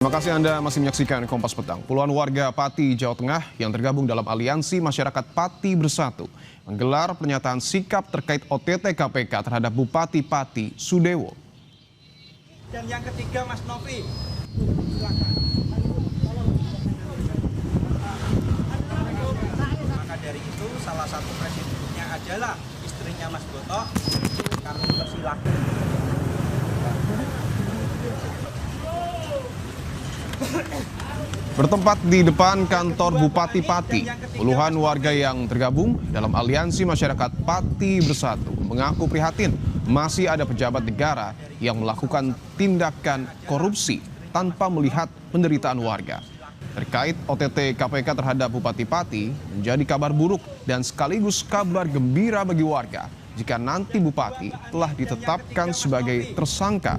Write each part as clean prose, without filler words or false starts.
Terima kasih Anda masih menyaksikan Kompas Petang. Puluhan warga Pati, Jawa Tengah yang tergabung dalam Aliansi Masyarakat Pati Bersatu menggelar pernyataan sikap terkait OTT KPK terhadap Bupati Pati, Sudewo. Dan yang ketiga, Mas Novi, silakan. Maka dari itu salah satu presidennya adalah istrinya Mas Boto. Kami persilahkan. Bertempat di depan kantor Bupati Pati, puluhan warga yang tergabung dalam Aliansi Masyarakat Pati Bersatu mengaku prihatin masih ada pejabat negara yang melakukan tindakan korupsi tanpa melihat penderitaan warga. Terkait OTT KPK terhadap Bupati Pati menjadi kabar buruk dan sekaligus kabar gembira bagi warga jika nanti Bupati telah ditetapkan sebagai tersangka.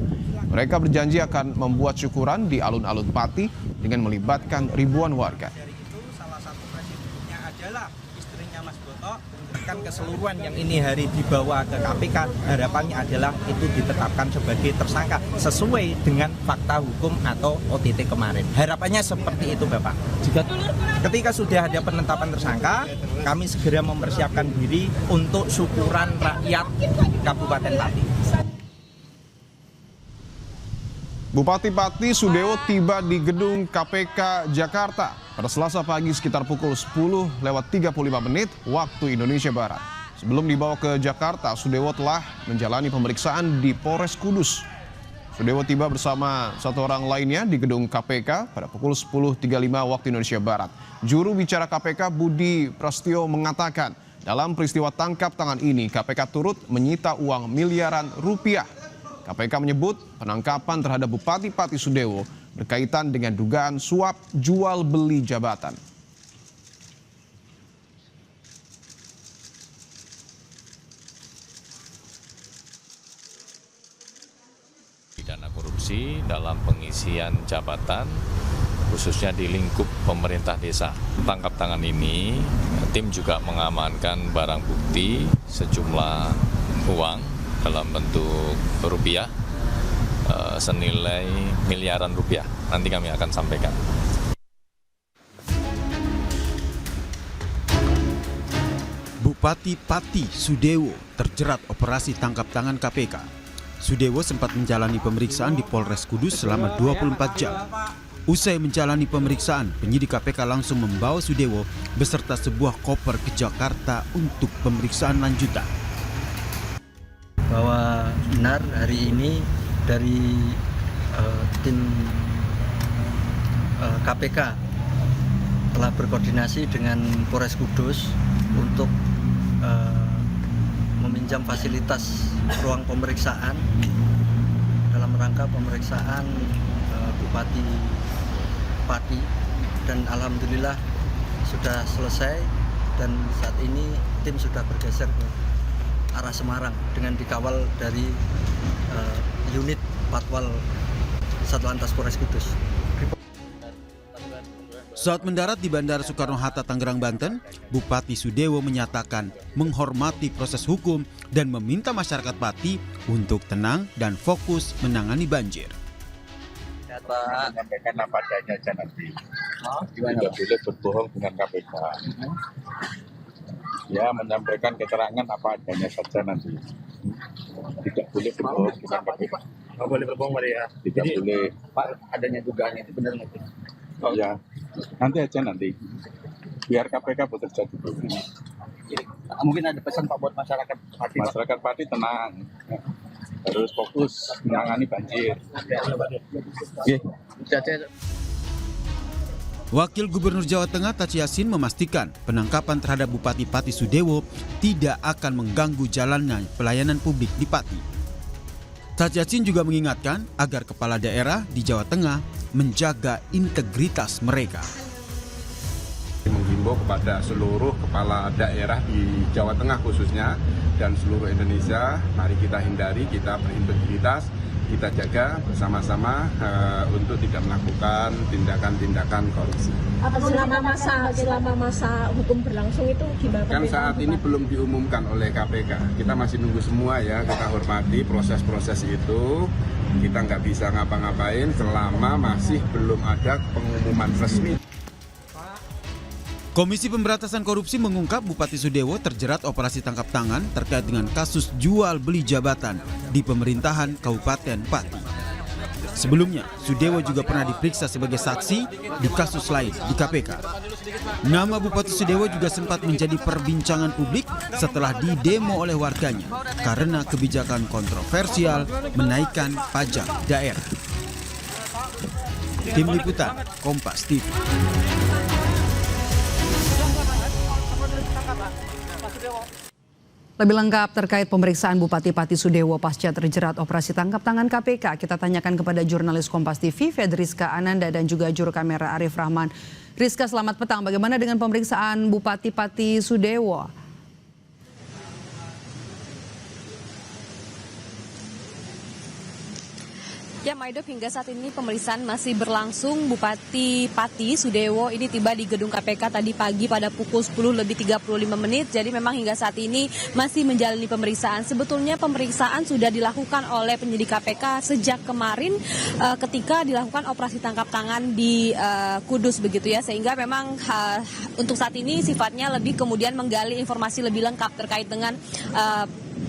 Mereka berjanji akan membuat syukuran di alun-alun Pati dengan melibatkan ribuan warga. Dari itu salah satu presidennya adalah istrinya Mas Boto. Kan keseluruhan yang ini hari dibawa ke KPK, harapannya adalah itu ditetapkan sebagai tersangka sesuai dengan fakta hukum atau OTT kemarin. Harapannya seperti itu, Bapak. Ketika sudah ada penetapan tersangka, kami segera mempersiapkan diri untuk syukuran rakyat Kabupaten Pati. Bupati Pati Sudewo tiba di gedung KPK Jakarta pada Selasa pagi sekitar pukul 10:35 waktu Indonesia Barat. Sebelum dibawa ke Jakarta, Sudewo telah menjalani pemeriksaan di Polres Kudus. Sudewo tiba bersama satu orang lainnya di gedung KPK pada pukul 10:35 waktu Indonesia Barat. Juru bicara KPK Budi Prasetyo mengatakan, dalam peristiwa tangkap tangan ini KPK turut menyita uang miliaran rupiah. KPK menyebut penangkapan terhadap Bupati Pati Sudewo berkaitan dengan dugaan suap jual beli jabatan. Pidana korupsi dalam pengisian jabatan khususnya di lingkup pemerintah desa. Tangkap tangan ini, tim juga mengamankan barang bukti sejumlah uang dalam bentuk rupiah senilai miliaran rupiah. Nanti kami akan sampaikan. Bupati Pati Sudewo terjerat operasi tangkap tangan KPK. Sudewo sempat menjalani pemeriksaan di Polres Kudus selama 24 jam. Usai menjalani pemeriksaan, penyidik KPK langsung membawa Sudewo beserta sebuah koper ke Jakarta untuk pemeriksaan lanjutan. Bahwa benar hari ini dari tim KPK telah berkoordinasi dengan Polres Kudus untuk meminjam fasilitas ruang pemeriksaan dalam rangka pemeriksaan Bupati Pati, dan alhamdulillah sudah selesai dan saat ini tim sudah bergeser ke arah Semarang dengan dikawal dari unit Patwal Satlantas Polres Kudus. Saat mendarat di Bandara Soekarno-Hatta, Tangerang, Banten, Bupati Sudewo menyatakan menghormati proses hukum dan meminta masyarakat Pati untuk tenang dan fokus menangani banjir. Pak, sampaikan apa adanya aja nanti. Tidak boleh berbohong dengan KPK. Ya, menyampaikan keterangan apa adanya saja nanti. Tidak boleh berbohong dengan KPK. Nggak boleh berbohong, Pak, ya? Tidak boleh. Pak, adanya dugaan itu benar nggak? Oh ya, nanti aja nanti. Biar KPK bekerja dulu. Mungkin ada pesan Pak buat masyarakat Pati. Masyarakat Pati tenang. Harus fokus menangani banjir. Wakil Gubernur Jawa Tengah Taci Yassin memastikan penangkapan terhadap Bupati Pati Sudewo tidak akan mengganggu jalannya pelayanan publik di Pati. Taci Yassin juga mengingatkan agar kepala daerah di Jawa Tengah menjaga integritas mereka. Menghimbau kepada seluruh kepala daerah di Jawa Tengah khususnya dan seluruh Indonesia, mari kita hindari, kita berintegritas, kita jaga bersama-sama untuk tidak melakukan tindakan-tindakan korupsi. Selama masa hukum berlangsung itu gimana? Kan saat ini belum diumumkan oleh KPK. Kita masih nunggu semua ya, kita hormati proses-proses itu. Kita nggak bisa ngapa-ngapain selama masih belum ada pengumuman resmi. Komisi Pemberantasan Korupsi mengungkap Bupati Sudewo terjerat operasi tangkap tangan terkait dengan kasus jual beli jabatan di pemerintahan Kabupaten Pati. Sebelumnya, Sudewo juga pernah diperiksa sebagai saksi di kasus lain di KPK. Nama Bupati Sudewo juga sempat menjadi perbincangan publik setelah didemo oleh warganya karena kebijakan kontroversial menaikkan pajak daerah. Tim Liputan, Kompas TV. Lebih lengkap terkait pemeriksaan Bupati Pati Sudewo pasca terjerat operasi tangkap tangan KPK, kita tanyakan kepada jurnalis Kompas TV, Fedriska Ananda dan juga juru kamera Arif Rahman. Rizka, selamat petang. Bagaimana dengan pemeriksaan Bupati Pati Sudewo? Ya, Maidop, hingga saat ini pemeriksaan masih berlangsung. Bupati Pati Sudewo ini tiba di gedung KPK tadi pagi pada pukul 10:35. Jadi memang hingga saat ini masih menjalani pemeriksaan. Sebetulnya pemeriksaan sudah dilakukan oleh penyidik KPK sejak kemarin ketika dilakukan operasi tangkap tangan di Kudus begitu ya. Sehingga memang untuk saat ini sifatnya lebih kemudian menggali informasi lebih lengkap terkait dengan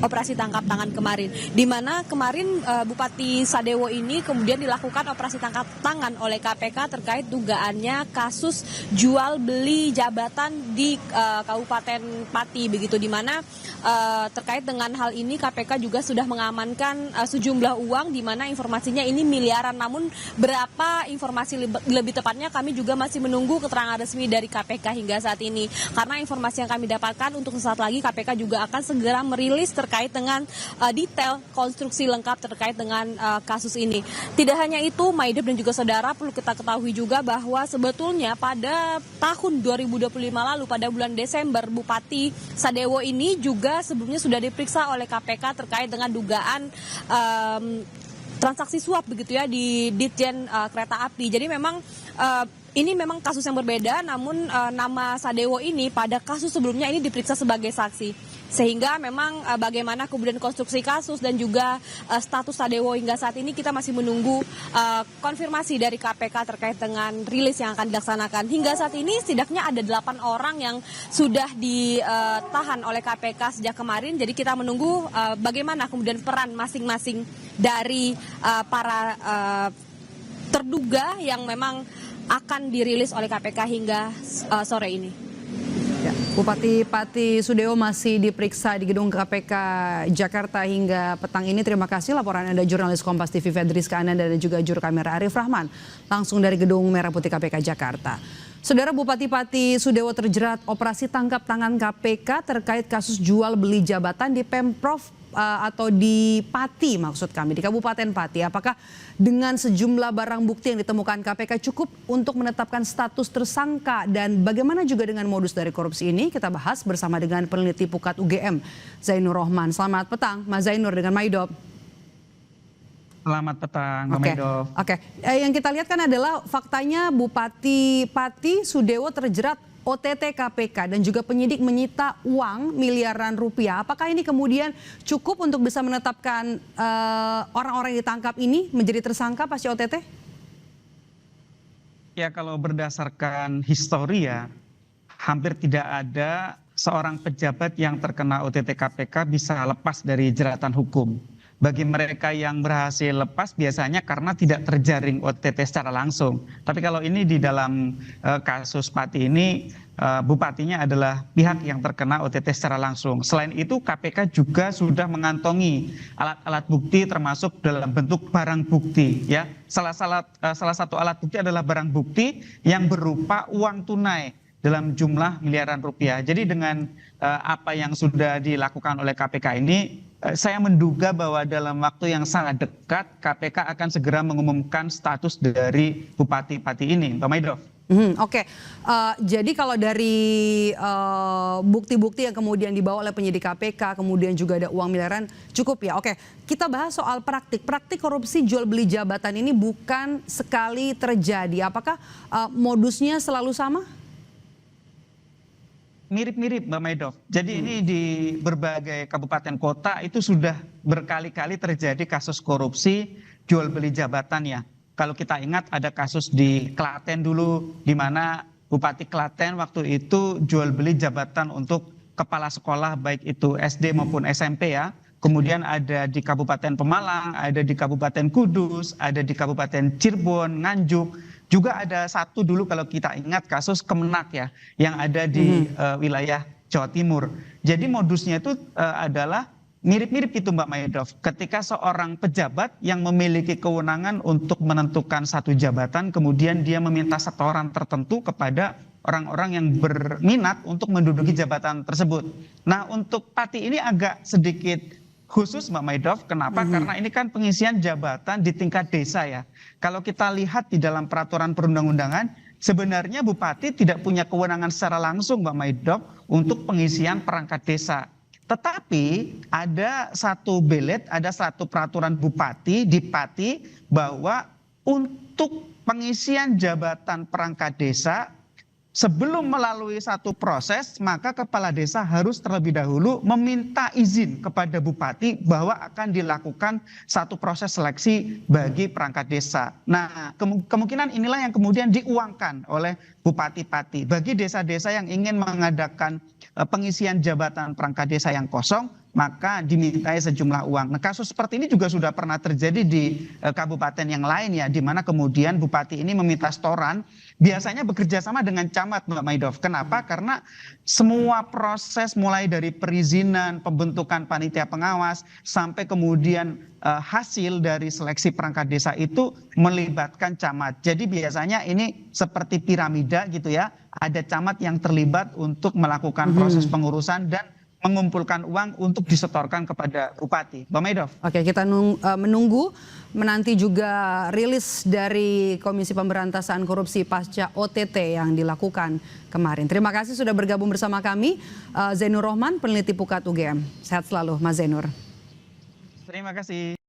operasi tangkap tangan kemarin, di mana kemarin Bupati Sadewo ini kemudian dilakukan operasi tangkap tangan oleh KPK terkait dugaannya kasus jual beli jabatan di Kabupaten Pati begitu, di mana terkait dengan hal ini KPK juga sudah mengamankan sejumlah uang, di mana informasinya ini miliaran. Namun berapa informasi lebih tepatnya kami juga masih menunggu keterangan resmi dari KPK hingga saat ini, karena informasi yang kami dapatkan untuk sesaat lagi KPK juga akan segera merilis terkait dengan detail konstruksi lengkap terkait dengan kasus ini. Tidak hanya itu, Maidop dan juga saudara, perlu kita ketahui juga bahwa sebetulnya pada tahun 2025 lalu pada bulan Desember, Bupati Sadewo ini juga sebelumnya sudah diperiksa oleh KPK terkait dengan dugaan transaksi suap begitu ya di Ditjen Kereta Api. Jadi memang ini memang kasus yang berbeda, namun nama Sadewo ini pada kasus sebelumnya ini diperiksa sebagai saksi. Sehingga memang bagaimana kemudian konstruksi kasus dan juga status Sadewo hingga saat ini kita masih menunggu konfirmasi dari KPK terkait dengan rilis yang akan dilaksanakan. Hingga saat ini setidaknya ada 8 orang yang sudah ditahan oleh KPK sejak kemarin. Jadi kita menunggu bagaimana kemudian peran masing-masing dari para terduga yang memang akan dirilis oleh KPK hingga sore ini. Ya, Bupati Pati Sudewo masih diperiksa di gedung KPK Jakarta hingga petang ini. Terima kasih laporan Anda jurnalis Kompas TV Fedriska Ananda dan juga juru kamera Arif Rahman langsung dari gedung Merah Putih KPK Jakarta. Saudara, Bupati Pati Sudewo terjerat operasi tangkap tangan KPK terkait kasus jual beli jabatan di Pemprov atau di Pati, maksud kami di Kabupaten Pati. Apakah dengan sejumlah barang bukti yang ditemukan KPK cukup untuk menetapkan status tersangka, dan bagaimana juga dengan modus dari korupsi ini? Kita bahas bersama dengan peneliti Pukat UGM Zainur Rohman. Selamat petang Mas Zainur dengan Maidop. Selamat petang, Mbak Maidop. Oke. Yang kita lihat kan adalah faktanya Bupati Pati Sudewo terjerat OTT KPK dan juga penyidik menyita uang miliaran rupiah. Apakah ini kemudian cukup untuk bisa menetapkan orang-orang yang ditangkap ini menjadi tersangka pasca OTT? Ya, kalau berdasarkan histori ya, hampir tidak ada seorang pejabat yang terkena OTT KPK bisa lepas dari jeratan hukum. Bagi mereka yang berhasil lepas biasanya karena tidak terjaring OTT secara langsung. Tapi kalau ini di dalam kasus Pati ini, bupatinya adalah pihak yang terkena OTT secara langsung. Selain itu KPK juga sudah mengantongi alat-alat bukti termasuk dalam bentuk barang bukti. Ya, salah satu alat bukti adalah barang bukti yang berupa uang tunai dalam jumlah miliaran rupiah. Jadi dengan apa yang sudah dilakukan oleh KPK ini, saya menduga bahwa dalam waktu yang sangat dekat KPK akan segera mengumumkan status dari Bupati Pati ini, Mbak Maidop. Oke. Jadi kalau dari bukti-bukti yang kemudian dibawa oleh penyidik KPK, kemudian juga ada uang miliaran, cukup ya. Oke, kita bahas soal praktik. Praktik korupsi jual beli jabatan ini bukan sekali terjadi. Apakah modusnya selalu sama? Mirip-mirip Mbak Maidop. Jadi ini di berbagai kabupaten kota itu sudah berkali-kali terjadi kasus korupsi jual beli jabatan ya. Kalau kita ingat ada kasus di Klaten dulu, di mana Bupati Klaten waktu itu jual beli jabatan untuk kepala sekolah baik itu SD maupun SMP ya. Kemudian ada di Kabupaten Pemalang, ada di Kabupaten Kudus, ada di Kabupaten Cirebon, Nganjuk. Juga ada satu dulu kalau kita ingat kasus Kemenak ya, yang ada di wilayah Jawa Timur. Jadi modusnya itu adalah mirip-mirip itu Mbak Maidov. Ketika seorang pejabat yang memiliki kewenangan untuk menentukan satu jabatan, kemudian dia meminta setoran tertentu kepada orang-orang yang berminat untuk menduduki jabatan tersebut. Nah, untuk Pati ini agak sedikit khusus Mbak Maidov. Kenapa? Karena ini kan pengisian jabatan di tingkat desa ya. Kalau kita lihat di dalam peraturan perundang-undangan, sebenarnya Bupati tidak punya kewenangan secara langsung Mbak Maidov untuk pengisian perangkat desa. Tetapi ada satu belet, ada satu peraturan Bupati di Pati bahwa untuk pengisian jabatan perangkat desa, sebelum melalui satu proses, maka kepala desa harus terlebih dahulu meminta izin kepada bupati bahwa akan dilakukan satu proses seleksi bagi perangkat desa. Nah, kemungkinan inilah yang kemudian diuangkan oleh Bupati Pati. Bagi desa-desa yang ingin mengadakan pengisian jabatan perangkat desa yang kosong, maka dimintai sejumlah uang. Nah, kasus seperti ini juga sudah pernah terjadi di kabupaten yang lain ya, di mana kemudian bupati ini meminta setoran, biasanya bekerja sama dengan camat Mbak Maidov. Kenapa? Karena semua proses mulai dari perizinan, pembentukan panitia pengawas, sampai kemudian hasil dari seleksi perangkat desa itu melibatkan camat. Jadi biasanya ini seperti piramida gitu ya, ada camat yang terlibat untuk melakukan proses pengurusan dan mengumpulkan uang untuk disetorkan kepada bupati. Mbak Maidov. Oke, kita menunggu menanti juga rilis dari Komisi Pemberantasan Korupsi pasca OTT yang dilakukan kemarin. Terima kasih sudah bergabung bersama kami, Zainur Rohman, peneliti Pukat UGM. Sehat selalu, Mas Zainur. Terima kasih.